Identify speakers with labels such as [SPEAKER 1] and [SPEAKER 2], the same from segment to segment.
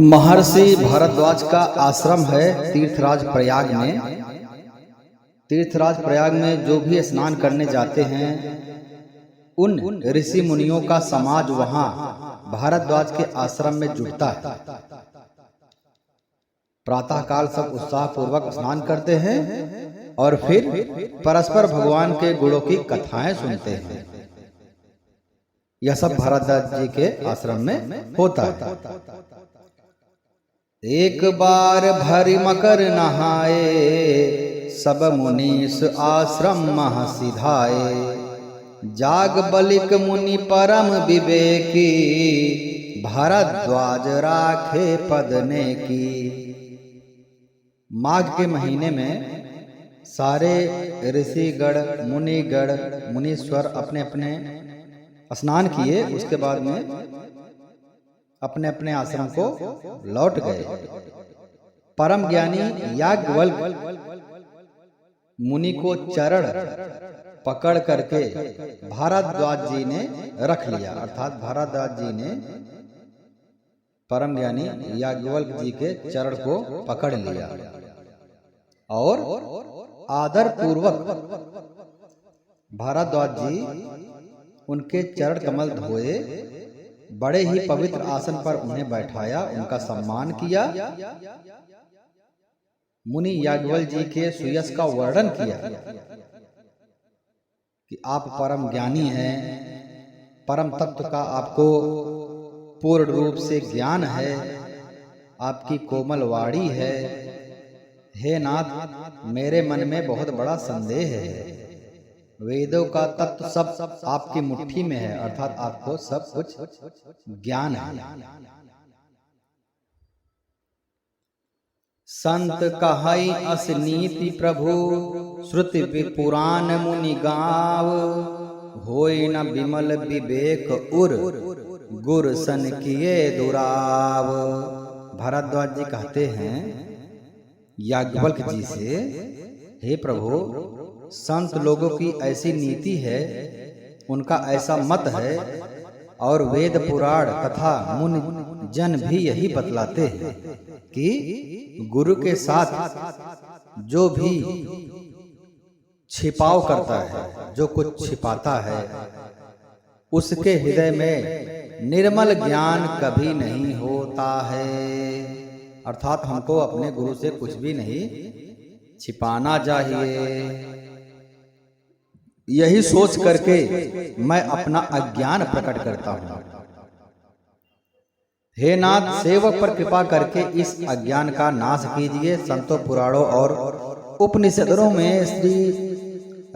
[SPEAKER 1] महर्षि भारद्वाज का आश्रम है तीर्थराज प्रयाग में। तीर्थराज प्रयाग में जो भी स्नान करने जाते हैं उन ऋषि मुनियों का समाज वहां भारद्वाज के आश्रम में जुटता है। प्रातः काल सब उत्साह पूर्वक स्नान करते हैं और फिर परस्पर भगवान के गुणों की कथाएं सुनते हैं। यह सब भारद्वाज जी के आश्रम में होता है। एक बार भरी मकर नहाए, सब मुनीस आश्रम मह सिधाए। जाग बलिक मुनि परम विवेकी, भारद्वाज राखे पदने की। माघ के महीने में सारे ऋषिगण मुनीश्वर अपने अपने स्नान किए। उसके बाद में अपने अपने आश्रम को लौट गए। परम ज्ञानी याज्ञवल्क्य मुनि को चरण पकड़ करके भारद्वाज जी ने रख लिया। अर्थात भारद्वाज जी ने परम ज्ञानी याज्ञवल्क्य जी के चरण को पकड़ लिया और आदर पूर्वक भारद्वाज जी उनके चरण कमल धोए, बड़े ही पवित्र आसन पर उन्हें बैठाया, उनका सम्मान किया। मुनि याज्ञवल्क्य जी के सुयश का वर्णन किया कि आप परम ज्ञानी हैं, परम तत्व का आपको पूर्ण रूप से ज्ञान है, आपकी कोमल वाणी है। हे नाथ, मेरे मन में बहुत बड़ा संदेह है। वेदों का तत्व सब आपकी मुट्ठी में है, अर्थात आपको सब कुछ ज्ञान है। संत कहाई अस नीति प्रभु, श्रुति पुराण मुनि गाव। होय न विमल विवेक उर, गुर सन किए दुराव। भारद्वाज जी कहते हैं याज्ञवल्क्य जी से, हे प्रभु, संत लोगों की ऐसी नीति है, उनका ऐसा मत है और वेद पुराण तथा मुनि जन भी यही बतलाते हैं कि गुरु के साथ जो भी छिपाव करता है, जो कुछ छिपाता है, उसके हृदय में निर्मल ज्ञान कभी नहीं होता है। अर्थात हमको अपने गुरु से कुछ भी नहीं छिपाना चाहिए। यही सोच करके मैं अपना अज्ञान प्रकट करता हूं। हे नाथ, सेवक पर कृपा करके इस अज्ञान का नाश कीजिए। संतों, पुराणों और उपनिषदों में श्री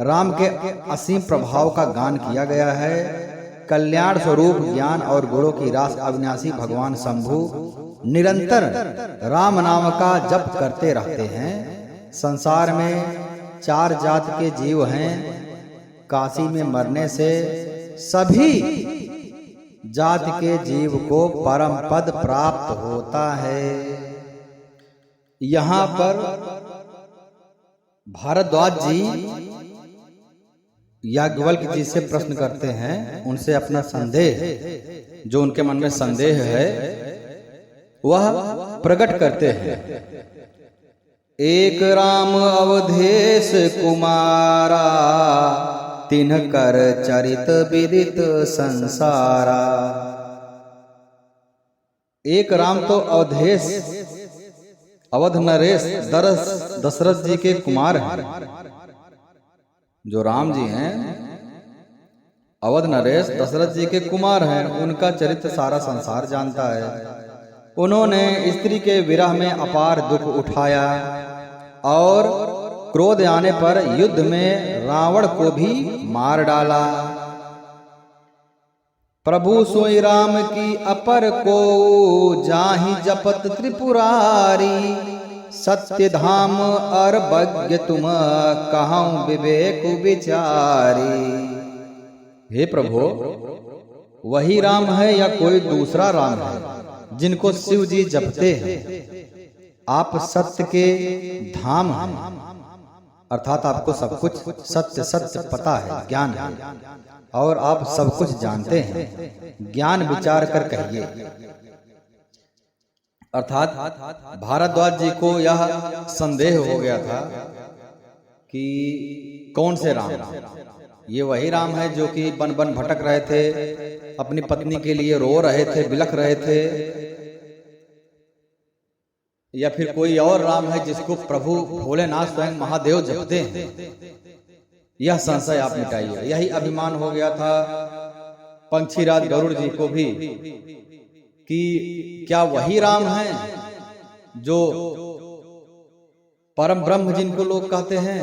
[SPEAKER 1] राम के असीम प्रभाव का गान किया गया है। कल्याण स्वरूप ज्ञान और गुणों की रास अविनाशी भगवान शंभु निरंतर राम नाम का जप करते रहते हैं। संसार में 4 जात के जीव हैं। काशी में मरने से सभी जात के जीव को परम पद प्राप्त होता है। यहाँ पर भारद्वाज जी याज्ञवल्क्य जी से प्रश्न करते हैं, उनसे अपना संदेह, जो उनके मन में संदेह है, वह प्रकट करते हैं। एक राम अवधेश कुमारा, तिनकर चरित विदित संसारा। एक राम तो अवधेश, अवध नरेश दशरथ जी के कुमार हैं। जो राम जी हैं अवध नरेश दशरथ जी के कुमार हैं। उनका चरित्र सारा संसार जानता है। उन्होंने स्त्री के विरह में अपार दुख उठाया और क्रोध आने पर युद्ध में रावण को भी मार डाला। प्रभु सोई राम की अपर को, जाहि जपत त्रिपुरारी। सत्य धाम अरबज्ञ तुम, कहूं विवेक विचारी। हे प्रभु, वही राम है या कोई दूसरा राम है जिनको शिव जी जपते हैं? आप सत्य के धाम हैं, अर्थात आपको सब कुछ सत्य सत्य पता है, ज्ञान है, और आप सब कुछ जानते हैं। ज्ञान विचार कर कहिए। अर्थात भारद्वाज जी को यह संदेह हो गया था कि कौन से राम, ये वही राम है जो कि बन बन भटक रहे थे, अपनी पत्नी के लिए रो रहे थे, बिलख रहे थे, या फिर कोई और राम है जिसको प्रभु भोलेनाथ स्वयं महादेव जपते हैं। यह संशय आप मिटाइए। यही अभिमान हो गया था पंछीराज गरुड़ जी को भी कि क्या वही राम है जो परम ब्रह्म जिनको लोग कहते हैं,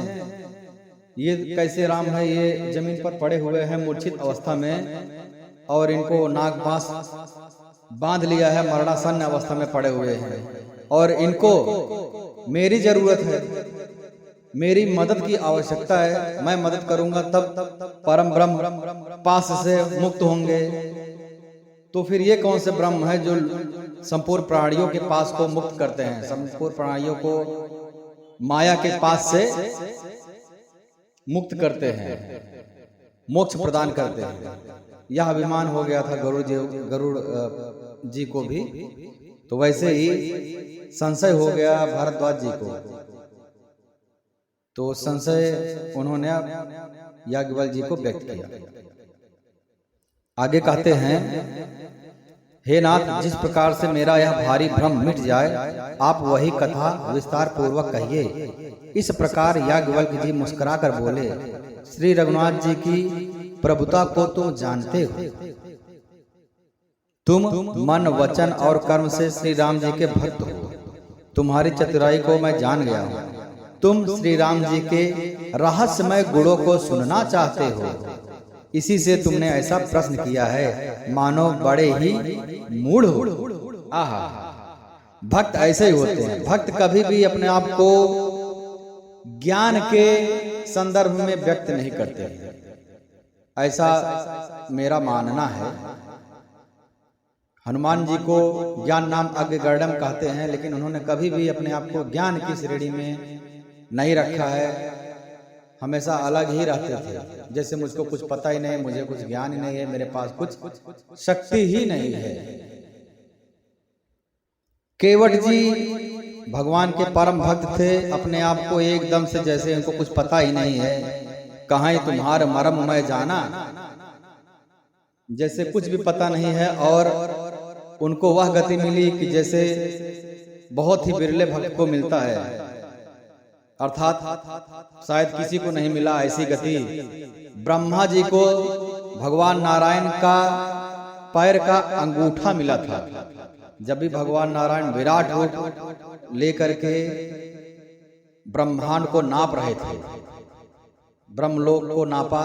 [SPEAKER 1] ये कैसे राम है, ये जमीन पर पड़े हुए हैं मूर्छित अवस्था में और इनको नाग बांस बांध लिया है, मरणासन्न अवस्था में पड़े हुए हैं और इनको मेरी जरूरत है, मेरी मदद की आवश्यकता है, मैं मदद करूंगा तब परम ब्रह्म पास से मुक्त होंगे। तो फिर ये कौन से ब्रह्म है जो संपूर्ण प्राणियों के पास को मुक्त करते हैं, संपूर्ण प्राणियों को माया के पास से मुक्त करते हैं, मोक्ष प्रदान करते हैं। यह अभिमान हो गया था गरुड़ जी को भी। तो वैसे ही संशय हो गया भारद्वाज जी को। तो संशय उन्होंने याज्ञवल्क्य जी को व्यक्त किया। आगे कहते हैं, हे नाथ, जिस प्रकार से मेरा यह भारी भ्रम मिट जाए आप वही कथा विस्तार पूर्वक कहिए। इस प्रकार याज्ञवल्क्य जी मुस्कुरा कर बोले, श्री रघुनाथ जी की प्रभुता को तो जानते हो, तुम मन वचन और कर्म से श्री राम जी के भक्त हो, तुम्हारी चतुराई को मैं जान गया हूँ। तुम श्री राम जी के रहस्यमय गुणों को सुनना चाहते हो, इसी से तुमने ऐसा प्रश्न किया है, मानो बड़े ही मूढ़ हो। आहा, भक्त ऐसे ही होते हैं। भक्त कभी भी अपने आप को ज्ञान के संदर्भ में व्यक्त नहीं करते, ऐसा मेरा मानना है। हनुमान जी को ज्ञान नाम अग्रगण्यम कहते हैं, लेकिन उन्होंने कभी भी अपने आप को ज्ञान की श्रेणी में नहीं रखा है, हमेशा अलग ही रहते थे, जैसे मुझको कुछ पता ही नहीं, मुझे कुछ ज्ञान ही नहीं है, मेरे पास कुछ शक्ति ही नहीं है। केवट जी भगवान के परम भक्त थे, अपने आप को एकदम से जैसे इनको कुछ पता ही नहीं है, कहाँ तुम्हारा मरम मैं जाना, जैसे कुछ भी पता नहीं है। और उनको वह गति मिली कि जैसे बहुत ही बिरले भक्त को मिलता है, अर्थात शायद किसी को नहीं मिला ऐसी गति। ब्रह्मा जी को भगवान नारायण का पैर का अंगूठा मिला था। जब भी भगवान नारायण विराट रूप लेकर के ब्रह्मांड को नाप रहे थे, ब्रह्मलोक को नापा,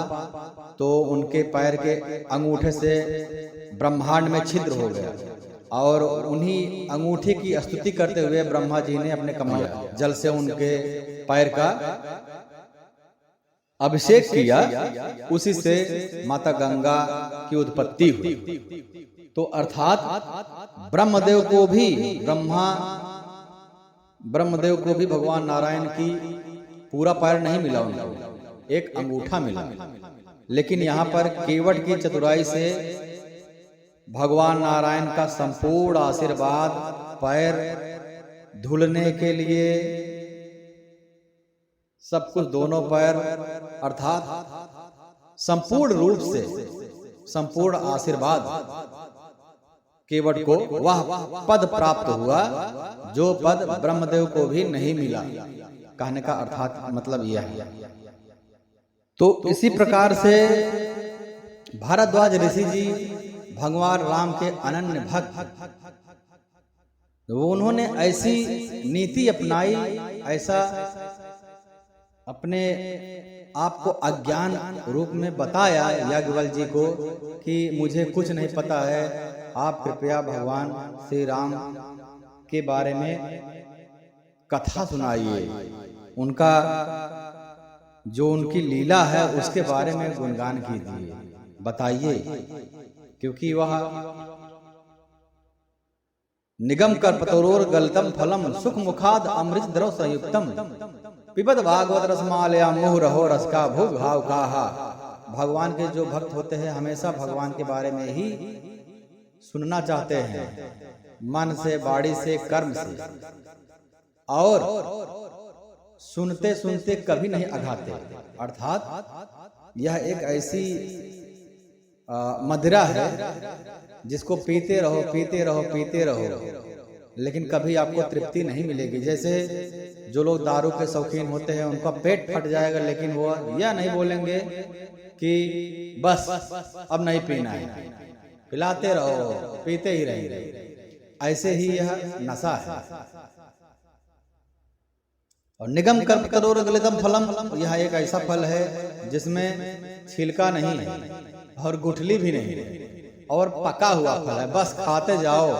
[SPEAKER 1] तो उनके पैर के अंगूठे से ब्रह्मांड में छिद्र हो गया और उन्हीं अंगूठे की स्तुति करते हुए ब्रह्मा जी ने अपने कमल जल से उनके पैर का अभिषेक किया, उसी से माता गंगा की उत्पत्ति हुई। तो अर्थात ब्रह्मदेव को भी भगवान नारायण की पूरा पैर नहीं मिला, उनको एक अंगूठा मिला। लेकिन यहाँ पर केवट की चतुराई से भगवान नारायण का संपूर्ण आशीर्वाद पैर धुलने के लिए सब कुछ, दोनों पैर, अर्थात संपूर्ण रूप से संपूर्ण आशीर्वाद केवट को वह पद प्राप्त हुआ जो पद ब्रह्मदेव को भी नहीं मिला। कहने का अर्थात मतलब यह है। तो इसी प्रकार से भारद्वाज ऋषि जी भगवान राम के अनन्य भक्त, उन्होंने ऐसी नीति अपनाई, ऐसा अपने आप को अज्ञान रूप में बताया याज्ञवल्क्य जी को कि मुझे कुछ नहीं पता है, आप कृपया भगवान श्री राम के बारे में कथा सुनाइए, उनका जो उनकी लीला है उसके बारे में गुणगान कीजिए, बताइए, क्योंकि वह निगम कल्पतरोर गलतम फलम सुख मुखाद अमृत द्रव संयुक्तम पिबत भागवत रसमालया मुह रहो रस का भोग भाव काहा। भगवान के जो भक्त होते हैं हमेशा भगवान के बारे में ही सुनना चाहते हैं, मन से, वाणी से, कर्म से, और सुनते सुनते कभी नहीं अघाते। अर्थात यह एक ऐसी मदिरा है जिसको पीते रहो, पीते रहो, पीते रहो, लेकिन कभी आपको तृप्ति नहीं मिलेगी। जैसे जो लोग दारू के शौकीन होते हैं उनका पेट फट जाएगा, लेकिन वो यह नहीं बोलेंगे कि बस अब नहीं पीना है, पिलाते रहो, पीते ही रहेंगे। ऐसे ही यह नशा है। और निगम कर्म करोर गलितम फलम, यह एक ऐसा फल है जिसमें छिलका नहीं है और गुठली भी नहीं है और पका हुआ फल है। बस खाते जाओ,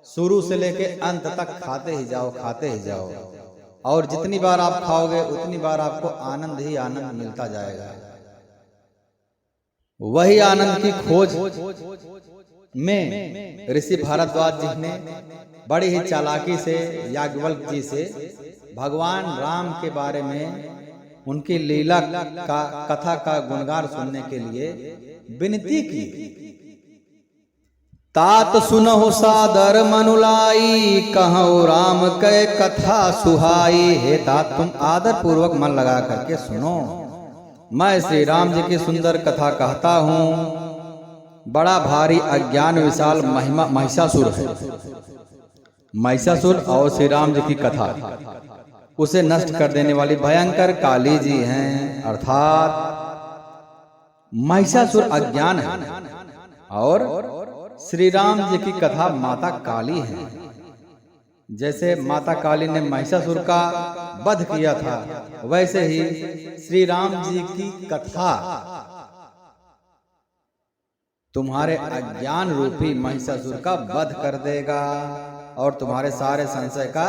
[SPEAKER 1] शुरू से लेके अंत तक खाते ही जाओ, खाते ही जाओ, और जितनी बार आप खाओगे उतनी बार आपको आनंद ही आनंद मिलता जाएगा। वही आनंद की खोज में ऋषि भारद्वाज जी ने बड़ी ही चालाकी से याज्ञवल्क्य जी से भगवान राम के बारे में, उनकी लीला का, कथा का गुणगान सुनने के लिए विनती की। तात सुनहु सादर मनुलाई, कहूँ राम कै कथा सुहाई। हे तात, तुम आदर पूर्वक मन लगा करके सुनो, मैं श्री राम जी की सुंदर कथा कहता हूँ। बड़ा भारी अज्ञान विशाल महिषासुर है। महिषासुर और श्री राम जी की कथा, उसे नष्ट कर देने वाली भयंकर काली जी हैं। अर्थात महिषासुर अज्ञान है और श्री राम जी की कथा माता काली है। जैसे माता काली ने महिषासुर का वध किया था, वैसे ही श्री राम जी की कथा तुम्हारे अज्ञान रूपी महिषासुर का वध कर देगा और तुम्हारे सारे संशय का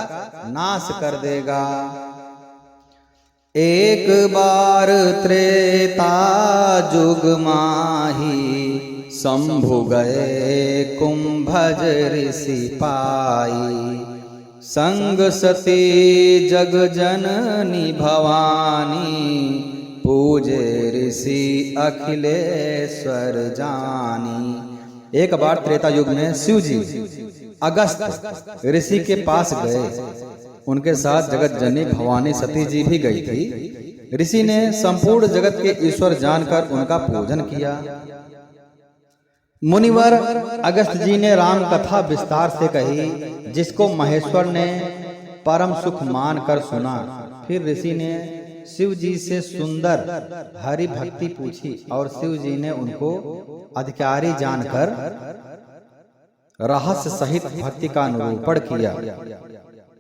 [SPEAKER 1] नाश कर देगा। एक बार त्रेता जुग माही, शंभु गए कुंभज ऋषि पाई। संग सती जग जननी भवानी, पूजे ऋषि अखिलेश्वर जानी। एक बार त्रेता युग में शिव जी अगस्त ऋषि के पास गए। उनके साथ जगत जननी भवानी सती जी भी गई थी। ऋषि ने संपूर्ण जगत के ईश्वर जानकर उनका पूजन किया। मुनिवर अगस्त जी ने राम कथा विस्तार से कही, जिसको महेश्वर ने परम सुख मान कर सुना। फिर ऋषि ने शिव जी से सुंदर हरि भक्ति पूछी और शिव जी ने उनको अधिकारी जानकर रहस्य सहित भक्ति का निरूपण किया।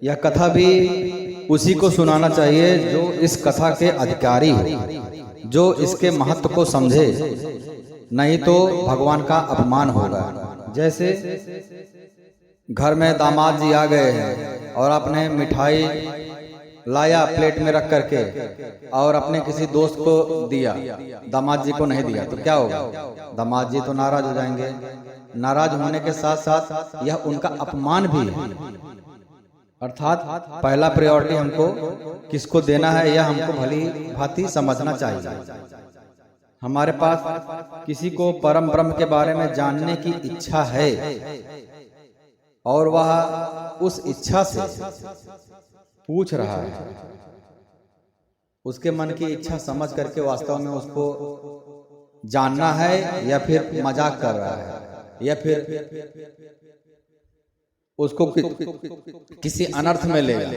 [SPEAKER 1] यह कथा भी उसी को सुनाना चाहिए जो इस कथा के अधिकारी हो, जो इसके महत्व को समझे, नहीं तो भगवान का अपमान होगा। जैसे घर में दामाद जी आ गए हैं और आपने मिठाई लाया प्लेट में रख करके और अपने किसी दोस्त को दिया, दामाद जी को नहीं दिया, तो क्या होगा? दामाद जी तो नाराज हो जाएंगे। नाराज होने के साथ साथ यह उनका अपमान भी है। अर्थात पहला प्रायोरिटी हमको किसको देना है, यह हमको भली भांति समझना चाहिए। हमारे पास किसी को परम ब्रह्म के बारे में जानने की इच्छा है और वह उस इच्छा से पूछ रहा है, उसके मन की इच्छा समझ करके वास्तव में उसको जानना है या फिर मजाक कर रहा है या फिर उसको किसी अनर्थ में लेगा।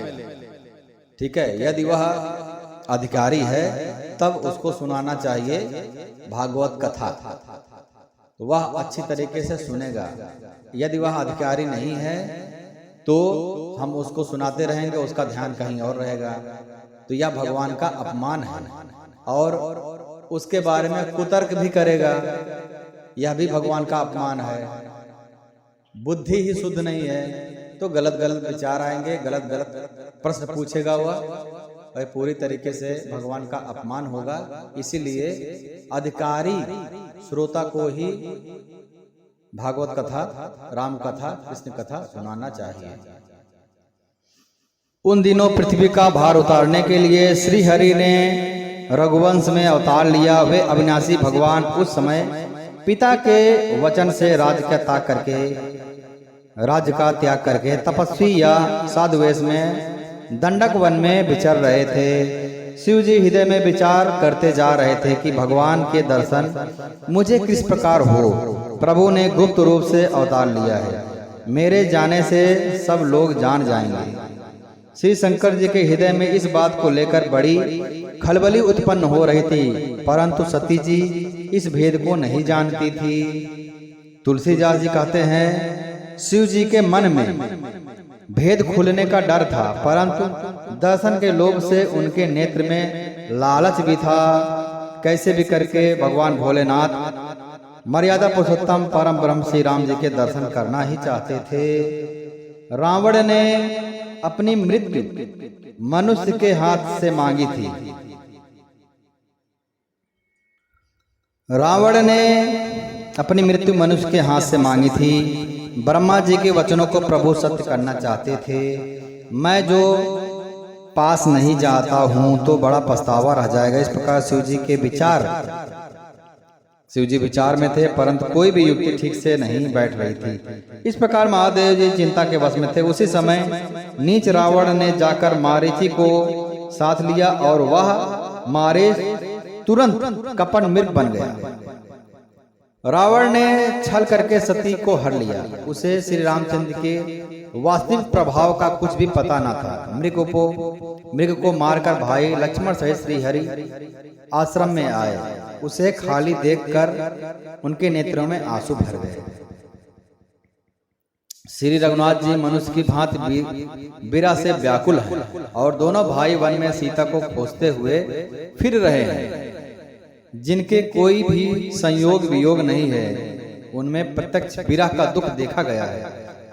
[SPEAKER 1] ठीक है, यदि वह अधिकारी है तब उसको सुनाना चाहिए भागवत कथा, तो वह अच्छी तरीके से सुनेगा। यदि वह अधिकारी नहीं है तो हम उसको सुनाते रहेंगे, उसका ध्यान कहीं और रहेगा, तो यह भगवान का अपमान है। और उसके बारे में कुतर्क भी करेगा, यह भी भगवान का अपमान है। बुद्धि ही शुद्ध नहीं है तो गलत गलत विचार आएंगे, गलत गलत प्रश्न पूछेगा वह, और पूरी तरीके से भगवान का अपमान होगा। इसीलिए अधिकारी श्रोता को ही भागवत कथा, राम कथा, कृष्ण कथा सुनाना चाहिए। उन दिनों पृथ्वी का भार उतारने के लिए श्री हरि ने रघुवंश में अवतार लिया। वे अविनाशी भगवान उस समय पिता के वचन से राज्य का त्याग करके राज्य का त्याग करके तपस्वी या साधु वेश में दंडक वन में विचर रहे थे। शिव जी हृदय में विचार करते जा रहे थे कि भगवान के दर्शन मुझे किस प्रकार हो। प्रभु ने गुप्त रूप से अवतार लिया है, मेरे जाने से सब लोग जान जाएंगे। श्री शंकर जी के हृदय में इस बात को लेकर बड़ी खलबली उत्पन्न हो रही थी, परंतु सती जी इस भेद को नहीं जानती थी। तुलसीदास जी कहते हैं, शिव जी के मन में भेद खुलने का डर था, परंतु दर्शन के लोभ से उनके नेत्र में लालच भी था। कैसे भी करके भगवान भोलेनाथ मर्यादा पुरुषोत्तम परम ब्रह्म श्री राम जी के दर्शन करना ही चाहते थे। रावण ने अपनी मृत्यु मनुष्य के हाथ से मांगी थी। रावण ने अपनी मृत्यु मनुष्य के हाथ से मांगी थी। ब्रह्मा जी के वचनों को प्रभु सत्य करना चाहते थे। मैं जो पास नहीं जाता हूं तो बड़ा पछतावा रह जाएगा। इस प्रकार शिव जी के विचार, शिव जी विचार में थे, परंतु कोई भी युक्ति ठीक से नहीं बैठ रही थी। इस प्रकार महादेव जी चिंता के वश में थे। उसी समय नीच रावण ने जाकर मारीची को साथ लिया और वह मारीच तुरंत कपट मृग बन गया। रावण ने छल करके सती को हर लिया। उसे श्री रामचंद्र के वास्तविक प्रभाव का कुछ भी पता न था। मृग को मारकर भाई लक्ष्मण सहित श्री हरि आश्रम में आए। उसे खाली देखकर उनके नेत्रों में आंसू भर गए। श्री रघुनाथ जी मनुष्य की भांति बीरा से व्याकुल हैं और दोनों भाई वन में सीता को खोजते हुए फिर रहे हैं। जिनके कोई भी संयोग वियोग नहीं है, उनमें प्रत्यक्ष विरह का दुख देखा गया है।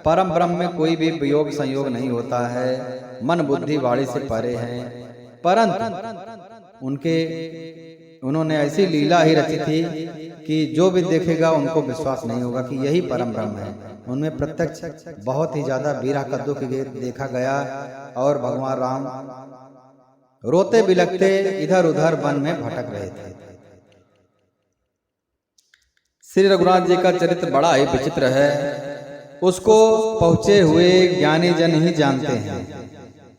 [SPEAKER 1] परम ब्रह्म में कोई भी वियोग संयोग नहीं होता है। मन बुद्धि वाणी से परे हैं, परंतु उन्होंने ऐसी लीला ही रची थी कि जो भी देखेगा उनको विश्वास नहीं होगा कि यही परम ब्रह्म है। उनमें प्रत्यक्ष बहुत ही ज्यादा विरह का दुख देखा गया और भगवान राम रोते बिलखते इधर उधर वन में भटक रहे थे। श्री रघुनाथ जी का चरित्र बड़ा ही विचित्र है। उसको पहुंचे हुए ज्ञानी जन ही जानते हैं।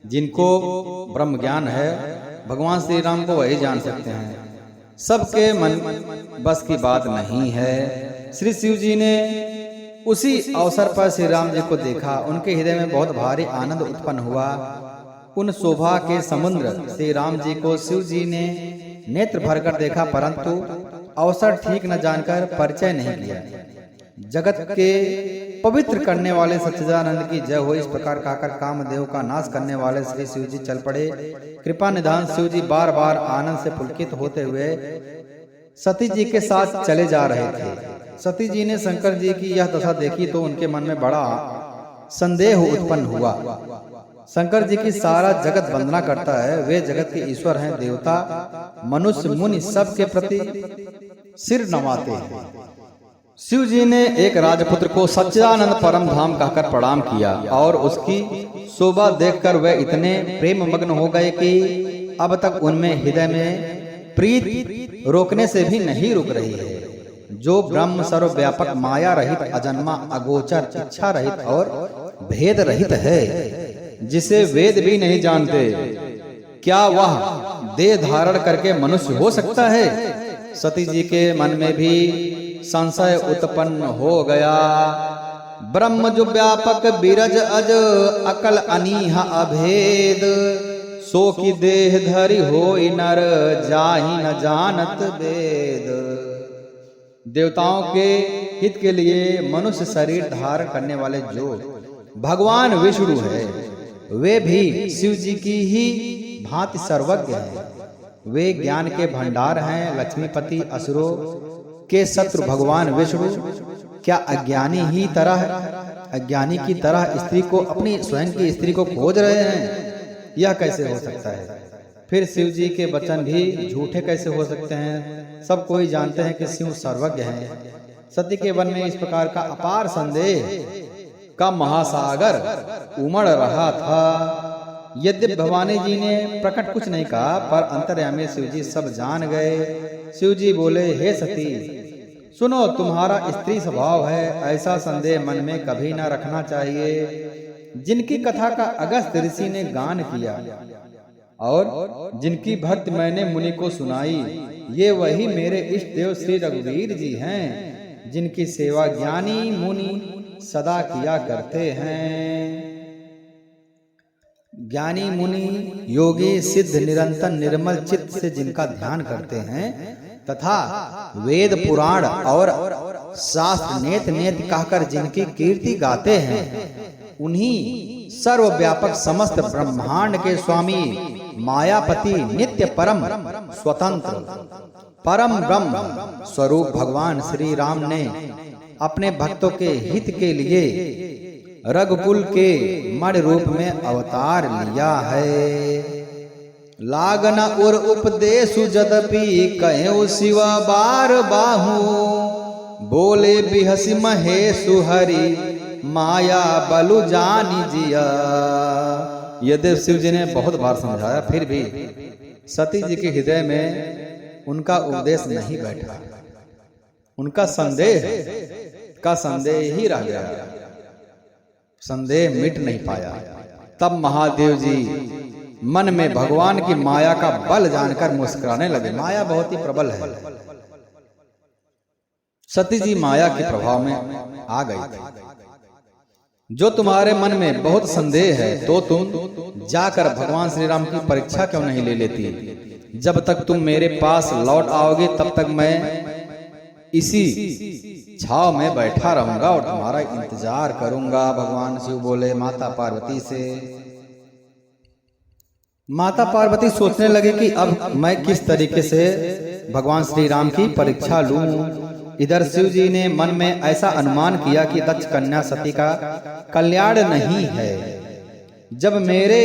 [SPEAKER 1] जिनको ब्रह्म ज्ञान है, भगवान श्री राम को वही जान सकते हैं। सबके मन बस की बात नहीं है। श्री शिव जी ने उसी अवसर पर श्री राम जी को देखा। उनके हृदय में बहुत भारी आनंद उत्पन्न हुआ। उन शोभा के समुद्र श्री राम जी को शिव जी ने नेत्र भरकर देखा, परंतु अवसर ठीक न जानकर परिचय नहीं किया। जगत के पवित्र करने वाले सच्चिदानंद की जय हो। इस प्रकार कहकर कामदेव का नाश करने वाले श्री शिव जी चल पड़े। कृपा निधान शिव जी बार बार आनंद से पुलकित होते हुए सती जी के साथ चले जा रहे थे। सती जी ने शंकर जी की यह दशा देखी तो उनके मन में बड़ा संदेह उत्पन्न हुआ। शंकर जी की सारा जगत वंदना करता है, वे जगत के ईश्वर हैं। देवता मनुष्य मुनि सब के प्रति सिर नवाते हैं। शिव जी ने एक राजपुत्र को सच्चिदानंद परम धाम कहकर प्रणाम किया और उसकी शोभा देखकर वे इतने प्रेम मग्न हो गए कि अब तक उनमें हृदय में प्रीत रोकने से भी नहीं रुक रही है। जो ब्रह्म सर्वव्यापक माया रहित अजन्मा अगोचर इच्छा रहित और भेद रहित है, जिसे वेद भी नहीं जानते, क्या वह देह धारण करके मनुष्य हो सकता है? सती जी के मन में भी संशय उत्पन्न हो गया। ब्रह्म जो व्यापक बिरज अज अकल अनीह अभेद, सो की देह धरि होई नर जाहि न जानत वेद। देवताओं के हित के लिए मनुष्य शरीर धारण करने वाले जो भगवान विष्णु है, वे भी शिव जी की ही भांति सर्वज्ञ हैं। वे ज्ञान के भंडार हैं। लक्ष्मीपति असुरों के शत्रु भगवान विष्णु क्या अज्ञानी की तरह स्त्री को, अपनी स्वयं की स्त्री को खोज रहे हैं? यह कैसे हो सकता है? फिर शिव जी के वचन भी झूठे कैसे हो सकते हैं? सब कोई जानते हैं कि शिव सर्वज्ञ हैं। सती के मन में इस प्रकार का अपार संदेह का महासागर उमड़ रहा था। यद्यपि भवानी जी ने प्रकट कुछ नहीं कहा, पर अंतर्यामी शिव जी सब जान गए। शिव जी बोले, हे सती, सुनो, तुम्हारा स्त्री स्वभाव है, ऐसा संदेह मन में कभी न रखना चाहिए। जिनकी कथा का अगस्त्य ऋषि ने गान किया और जिनकी भक्ति मैंने मुनि को सुनाई, ये वही मेरे इष्ट देव श्री रघुवीर जी हैं, जिनकी सेवा ज्ञानी मुनि सदा किया करते हैं। ज्ञानी मुनि योगी सिद्ध निरंतर निर्मल चित्त से जिनका ध्यान करते हैं तथा वेद पुराण और शास्त्र नेत नेत कहकर जिनकी कीर्ति गाते हैं, उन्हीं सर्वव्यापक समस्त ब्रह्मांड के स्वामी मायापति नित्य परम स्वतंत्र परम ब्रह्म स्वरूप भगवान श्री राम ने अपने भक्तों के हित के लिए रघुकुल के मण रूप में अवतार लिया है। लागन और उपदेशु जदपि कहो शिव बार बाहु, बोले बिहसी महेशु हरि माया बलु जानी जिया। यद्यपि शिव जी ने बहुत बार समझाया, फिर भी सती जी के हृदय में उनका उपदेश नहीं बैठा, उनका संदेह का संदेह ही रह गया, संदेह मिट नहीं पाया। तब महादेव जी मन में भगवान की माया का बल जानकर मुस्कुराने लगे। माया बहुत ही प्रबल है। सती जी माया के प्रभाव में आ गई थी। जो तुम्हारे मन में बहुत संदेह है, तो तुम जाकर भगवान श्री राम की परीक्षा क्यों नहीं ले लेती? जब तक तुम मेरे पास लौट आओगे तब तक मैं इसी छाव में बैठा रहूंगा और तुम्हारा इंतजार करूंगा। भगवान शिव बोले माता पार्वती से। माता पार्वती सोचने लगे कि अब मैं किस तरीके से भगवान श्री राम की परीक्षा लूं। इधर शिव जी ने मन में ऐसा अनुमान किया कि दक्ष कन्या सती का कल्याण नहीं है। जब मेरे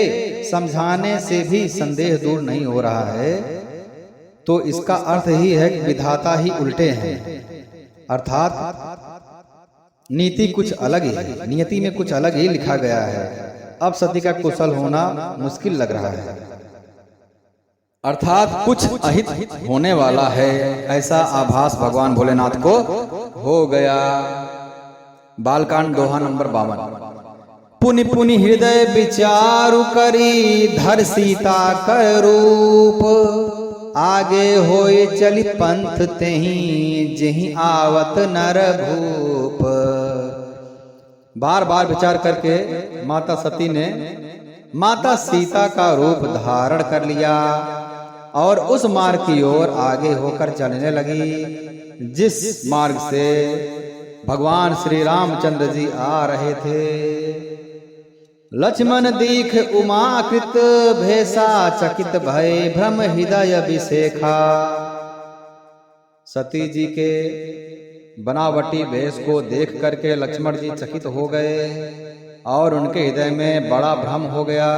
[SPEAKER 1] समझाने से भी संदेह दूर नहीं हो रहा है, तो इसका अर्थ ही है कि विधाता ही उल्टे हैं, अर्थात नीति कुछ अलग ही है, नियति में कुछ अलग ही लिखा गया है। अब सती का कुशल होना मुश्किल लग रहा है, अर्थात कुछ अहित होने वाला है, ऐसा आभास भगवान भोलेनाथ को हो गया। बालकांड दोहा नंबर 52। पुनि पुनि हृदय विचारु करी धर सीता का रूप, आगे होए चली पंथ तेहि जेहि आवत नर भूप। बार बार विचार करके माता सती ने माता सीता का रूप धारण कर लिया और उस मार्ग की ओर आगे होकर चलने लगी जिस मार्ग से भगवान श्री रामचंद्र जी आ रहे थे। लक्ष्मण दीख उमाकृत भेषा चकित भय भ्रम हृदय विशेखा। सती जी के बनावटी भेष को देख करके लक्ष्मण जी चकित हो गए और उनके हृदय में बड़ा भ्रम हो गया।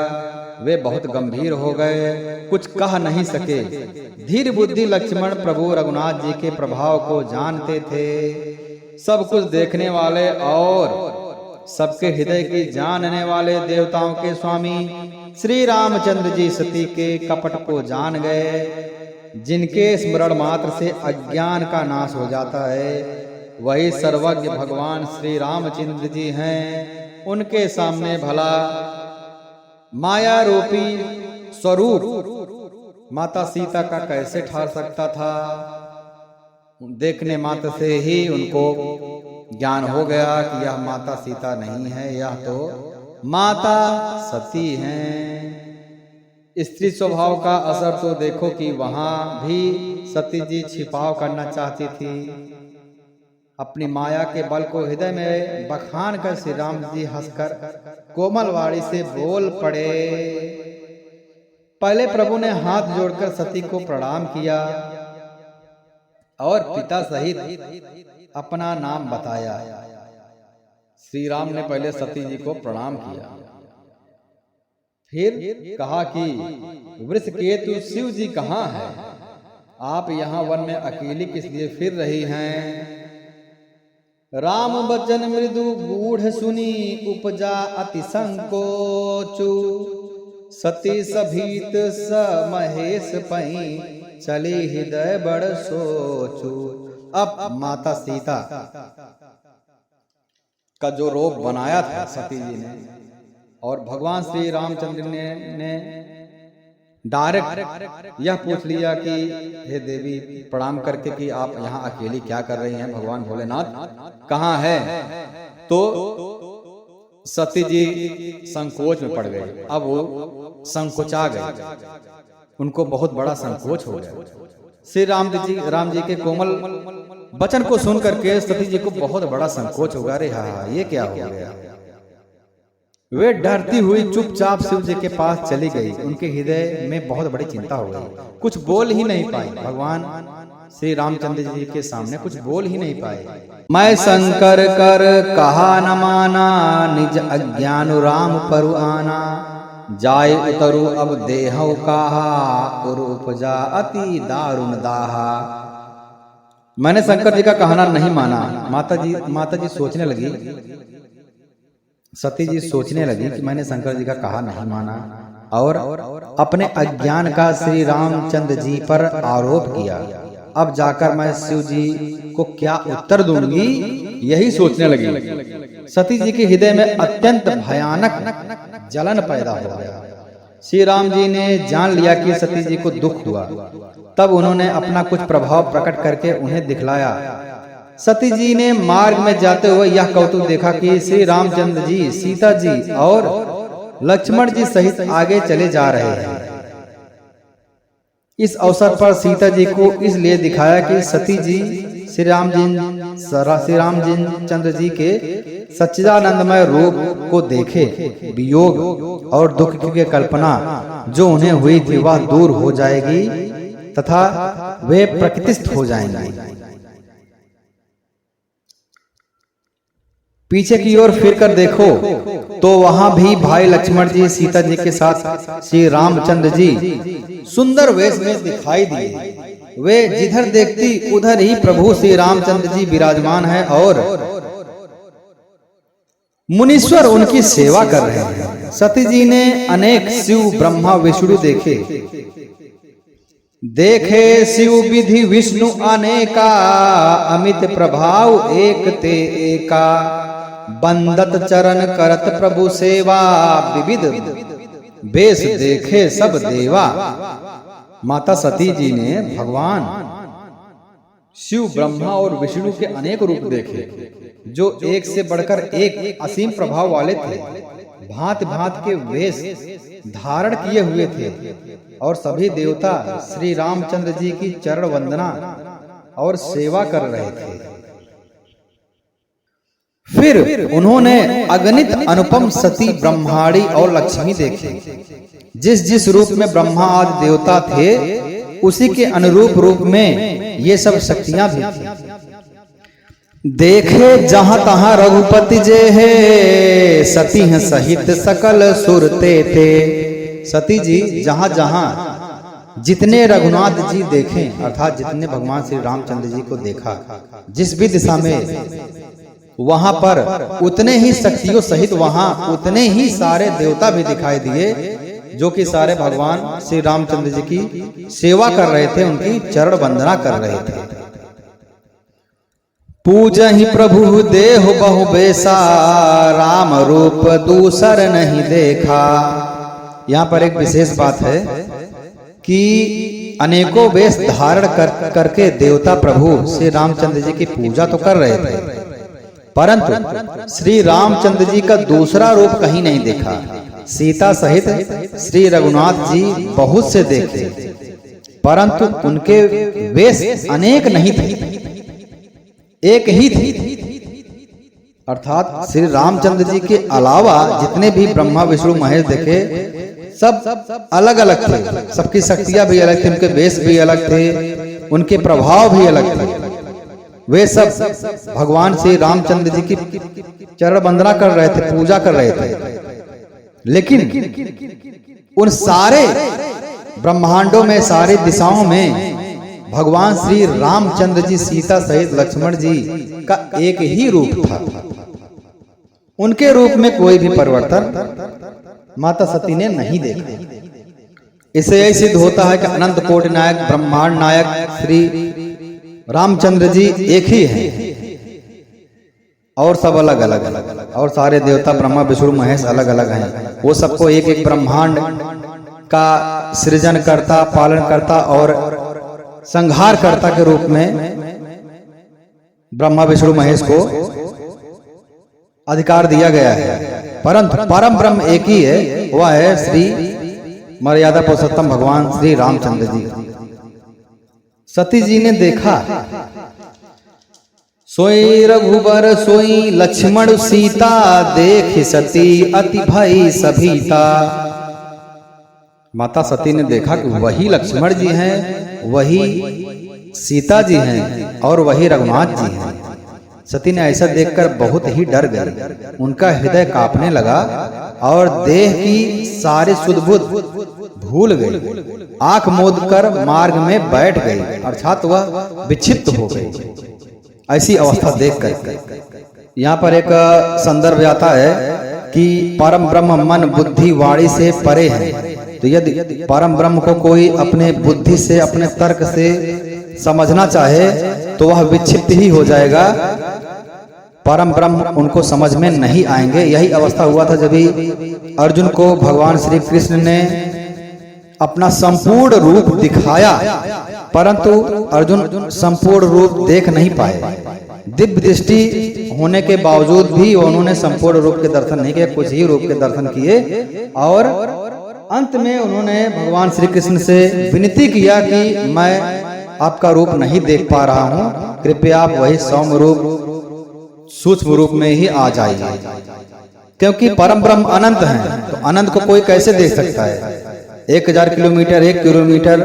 [SPEAKER 1] वे बहुत गंभीर हो गए, कुछ कह नहीं सके। धीर बुद्धि लक्ष्मण प्रभु रघुनाथ जी के प्रभाव को जानते थे। सब कुछ देखने वाले और सबके हृदय की जानने वाले देवताओं के स्वामी श्री रामचंद्र जी सती के कपट को जान गए। जिनके स्मरण मात्र से अज्ञान का नाश हो जाता है, वही सर्वज्ञ भगवान श्री रामचंद्र जी हैं। उनके सामने भला माया रूपी स्वरूप माता सीता का कैसे ठहर सकता था? देखने मात्र से ही उनको ज्ञान हो गया कि यह माता सीता नहीं है, यह तो माता सती हैं। स्त्री स्वभाव का असर तो देखो कि वहां भी सती जी छिपाव करना चाहती थी। अपनी माया के बल को हृदय में बखान कर श्री राम जी हंसकर कोमल वाणी से बोल पड़े। पहले प्रभु ने हाथ जोड़कर सती को प्रणाम किया और पिता सहित अपना नाम बताया। श्री राम ने पहले सती जी को प्रणाम किया, फिर कहा कि वृषकेतु शिव जी कहाँ हैं? आप यहाँ वन में अकेली किस लिए फिर रही हैं? राम बचन मृदु गूढ़ सुनी उपजा अति संकोचु। सती सभीत स महेश पई चली हृदय बड़ सोचु। अब माता सीता का जो रूप बनाया था सती जी ने, और भगवान श्री रामचंद्र ने डायरेक्ट यह पूछ लिया कि हे देवी, प्रणाम करके कि आप यहाँ अकेली क्या कर रही हैं, भगवान भोलेनाथ कहाँ है। तो सती जी संकोच में पड़ गई। अब वो संकोचा गए, उनको बहुत बड़ा संकोच हो गया। श्री राम जी के कोमल वचन को सुन करके सती जी को बहुत बड़ा संकोच होगा। अरे हाँ, ये क्या हो गया। वे डरती हुई चुपचाप शिव जी के पास चली गई। उनके हृदय में बहुत बड़ी चिंता हो गई, कुछ बोल ही नहीं पाई। भगवान श्री रामचंद्र जी के सामने कुछ बोल ही नहीं पाए। मैं शंकर कर कहा न माना, निज अज्ञान राम परु आना। जाय उतरु अब देहौ काहा, उर उपजा अति दारुण दाहा। मैंने शंकर जी का कहना नहीं माना। माता जी सोचने लगी, सती जी सोचने लगी कि मैंने शंकर जी का कहा नहीं माना और अपने अज्ञान का श्री रामचंद्र जी पर आरोप किया। अब जाकर मैं शिव जी को क्या उत्तर दूंगी, यही सोचने लगी। सती जी के हृदय में अत्यंत भयानक जलन पैदा हो गया। श्री राम जी ने जान लिया कि सती जी को दुख हुआ। तब उन्होंने अपना कुछ प्रभाव प्रकट करके उन्हें दिखलाया। सती जी ने मार्ग में जाते हुए यह कौतुक देखा कि श्री रामचंद्र जी, सीता जी और लक्ष्मण जी सहित आगे चले जा रहे हैं। इस अवसर पर सीता जी को इसलिए दिखाया कि सती जी श्री राम चंद्र जी के सच्चिदानंदमय रूप को देखे। वियोग और दुख की कल्पना जो उन्हें हुई थी वह दूर हो जाएगी तथा वे प्रकृतिस्थ हो जाएंगे। पीछे की ओर फिर कर देखो तो वहां भी भाई लक्ष्मण जी सीता जी के साथ श्री रामचंद्र जी सुंदर वेश में दिखाई दिए। वे जिधर देखती उधर ही प्रभु श्री रामचंद्र जी विराजमान है और मुनीश्वर उनकी सेवा कर रहे हैं। सती जी ने अनेक शिव ब्रह्मा विष्णु देखे। देखे शिव विधि विष्णु अनेका, अमित प्रभाव एक ते एका। बंदत चरण करत प्रभु सेवा, विविध बेस देखे सब देवा। माता सती जी ने भगवान शिव ब्रह्मा और विष्णु के अनेक रूप देखे, जो एक से बढ़कर एक असीम प्रभाव वाले थे। भांति भांति के वेश धारण किए हुए थे और सभी देवता श्री रामचंद्र जी की चरण वंदना और सेवा कर रहे थे। फिर उन्होंने अगणित अनुपम सती ब्रह्माणी और लक्ष्मी देखे। जिस जिस रूप में ब्रह्मा आदि देवता थे उसी के अनुरूप रूप में ये सब शक्तियां भी थी। देखे जहां तहां रघुपति जे है, सती हैं सहित सकल सुरते थे। सती जी जहां जहां जितने रघुनाथ जी देखे, अर्थात जितने भगवान श्री रामचंद्र जी को देखा, जिस भी दिशा में वहां पर उतने ही शक्तियों सहित वहां उतने ही सारे देवता भी दिखाई दिए, जो कि सारे भगवान श्री रामचंद्र जी की सेवा कर रहे थे, उनकी चरण वंदना कर रहे थे। पूजहि प्रभु देह बहु बेसा, राम रूप दूसर नहीं देखा। यहाँ पर एक विशेष बात है कि अनेकों वेश धारण करके देवता प्रभु श्री रामचंद्र जी की पूजा तो कर रहे थे, परंतु श्री रामचंद्र जी का दूसरा रूप कहीं नहीं देखा। सीता सहित श्री रघुनाथ जी बहुत से देखे, परंतु उनके वेश अनेक नहीं थे, एक ही थे। अर्थात श्री रामचंद्र जी के अलावा जितने भी ब्रह्मा विष्णु महेश देखे सब अलग अलग थे। सबकी शक्तियां भी अलग थी, उनके वेश भी अलग थे, उनके प्रभाव भी अलग थे। वे सब भगवान श्री रामचंद्र जी की चरण वंदना कर रहे थे, पूजा कर रहे थे। लेकिन उन सारे ब्रह्मांडों में, सारी दिशाओं में भगवान श्री रामचंद्र जी सीता सहित लक्ष्मण जी का एक ही रूप था। उनके रूप में कोई भी परिवर्तन माता सती ने नहीं देखा। इससे यही सिद्ध होता है कि अनंत कोटि नायक ब्रह्मांड नायक श्री रामचंद्र जी एक ही हैं और सब अलग अलग हैं, और सारे देवता ब्रह्मा विष्णु महेश अलग अलग हैं। वो सबको एक एक ब्रह्मांड का सृजन करता, पालन करता और संहार करता के रूप में ब्रह्मा विष्णु महेश को अधिकार दिया गया है। परंतु परम ब्रह्म एक ही है, वह है श्री मर्यादा पुरुषोत्तम भगवान श्री रामचंद्र जी। सती जी ने देखा, सोई रघुबर सोई लक्ष्मण सीता, देख सती अति भई सभीता। माता सती ने देखा कि वही लक्ष्मण जी हैं, वही सीता जी हैं और वही रघुनाथ जी हैं। सती ने ऐसा देखकर बहुत ही डर गई, उनका हृदय कांपने लगा और देह की सारी सुध-बुध भूल गई। आंख मूंद कर मार्ग में बैठ गई, अर्थात वह विक्षिप्त हो गई। ऐसी अवस्था देखकर यहाँ पर एक संदर्भ आता है कि परम ब्रह्म मन बुद्धि वाणी से परे है। तो यदि परम ब्रह्म को कोई अपने बुद्धि से, अपने तर्क से समझना चाहे तो वह विक्षिप्त ही हो जाएगा, परम ब्रह्म उनको समझ में नहीं आएंगे। यही अवस्था हुआ था जब अर्जुन को भगवान श्री कृष्ण ने अपना संपूर्ण रूप दिखाया, परंतु अर्जुन संपूर्ण रूप देख नहीं पाए। दिव्य दृष्टि होने के बावजूद भी उन्होंने संपूर्ण रूप के दर्शन नहीं किए, कुछ ही रूप के दर्शन किए और अंत में उन्होंने भगवान श्री कृष्ण से विनती किया कि मैं आपका रूप नहीं देख पा रहा हूँ, कृपया आप वही सौम्य रूप सूक्ष्म रूप में ही आ जाइए। क्योंकि परम ब्रह्म अनंत हैं, तो अनंत को कोई कैसे देख सकता है? 1000 किलोमीटर, 1 किलोमीटर,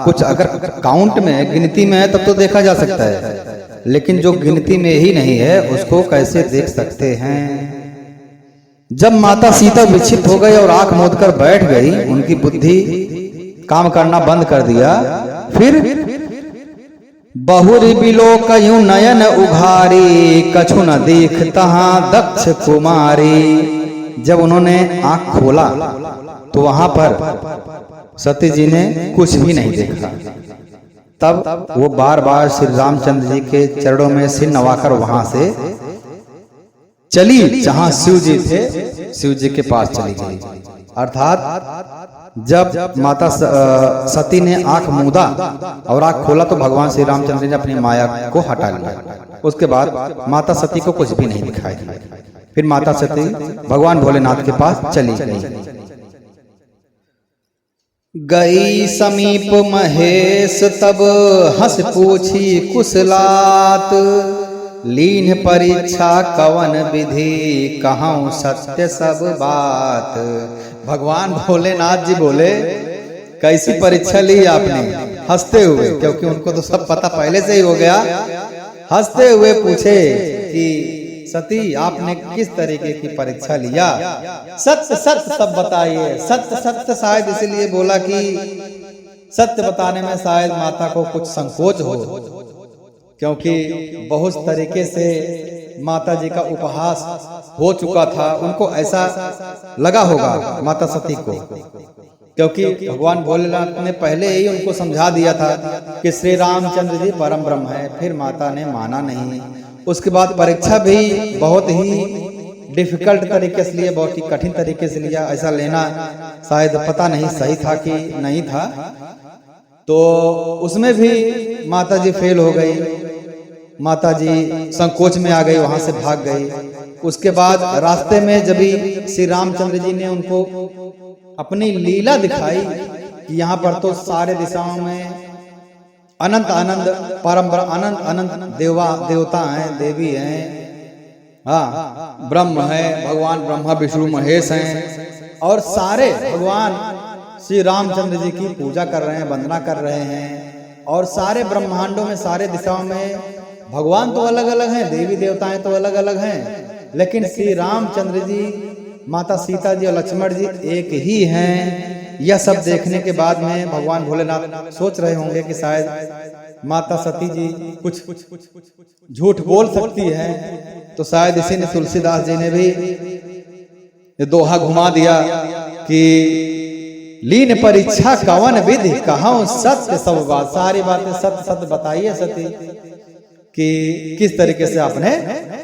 [SPEAKER 1] कुछ अगर काउंट में, गिनती में है तब तो देखा जा सकता है, लेकिन जो गिनती में ही नहीं है उसको कैसे देख सकते हैं? जब माता सीता विक्षिप्त हो गई और आंख मूंद कर बैठ गई, उनकी बुद्धि काम करना बंद कर दिया। फिर बहुरी बिलोकयु नयन उघारी, कछु न देख तहां दक्ष कुमारी। जब उन्होंने आंख खोला तो वहां पर सती जी ने कुछ भी नहीं देखा। तब वो बार बार श्री रामचंद्र जी के चरणों में सिर नवाकर वहां से चली जहां शिव जी थे, शिव जी के पास चली गई। अर्थात जब माता सती ने आंख मूंदा और आंख खोला तो भगवान श्री रामचंद्र ने अपनी माया को हटा लिया। उसके बाद माता सती को कुछ भी नहीं दिखाई दिया। फिर माता सती भगवान भोलेनाथ के पास चली गई समीप महेश, तब हंस पूछी कुशलात, लीन परीक्षा कवन विधि, कहूं सत्य सब बात। भगवान भोलेनाथ जी बोले, कैसी परीक्षा ली आपने? हंसते हुए, क्योंकि उनको तो सब पता पहले से ही हो गया। हंसते हुए पूछे कि सती आपने किस तरीके की परीक्षा लिया? सत्य सत्य सब बताइए। सत्य सत्य शायद इसलिए बोला कि सत्य बताने में शायद माता को कुछ संकोच हो, क्योंकि बहुत तरीके से माता जी का उपहास हो चुका था। उनको ऐसा लगा होगा माता सती को, क्योंकि भगवान भोलेनाथ ने पहले ही उनको समझा दिया था कि श्री रामचंद्र जी परम ब्रह्म है। फिर माता ने माना नहीं। उसके बाद परीक्षा भी बहुत ही डिफिकल्ट तरीके से लिया, बहुत ही कठिन तरीके से लिया। ऐसा लेना शायद पता नहीं सही था कि नहीं था, तो उसमें भी माता जी फेल हो गई। माता जी संकोच में आ गई, वहां से भाग गई। उसके बाद रास्ते में जब श्री रामचंद्र जी ने उनको अपनी लीला दिखाई कि यहाँ पर तो सारे दिशाओं में अनंत अनंत परम अनंत अनंत देवता हैं, देवी हैं, हाँ ब्रह्म है, भगवान ब्रह्मा विष्णु महेश हैं, और सारे भगवान श्री रामचंद्र जी की पूजा कर रहे हैं, वंदना कर रहे हैं। और सारे ब्रह्मांडों में, सारे दिशाओं में भगवान तो अलग अलग हैं, देवी देवताएं तो अलग अलग हैं, लेकिन श्री रामचंद्र जी, माता सीता जी और लक्ष्मण जी एक ही हैं। यह सब देखने के बाद में भगवान भोलेनाथ सोच रहे होंगे कि शायद माता सती जी कुछ झूठ बोल सकती है, तो शायद इसी ने तुलसीदास जी ने भी दोहा घुमा दिया कि लीन परीक्षा कवन विधि कहूं सत्य सब बात, सारी बातें सत्य सत्य बताइए सती कि किस तरीके से आपने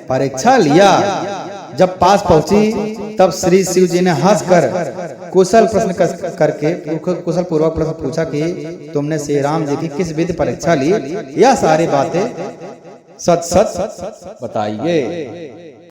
[SPEAKER 1] परीक्षा लिया। जब पास पहुंची तब श्री शिव जी ने हंसकर कुशल प्रश्न करके कुशल पूर्वक प्रश्न पूछा कि तुमने श्री राम जी की किस विधि परीक्षा ली, यह सारी बातें सच सच बताइए।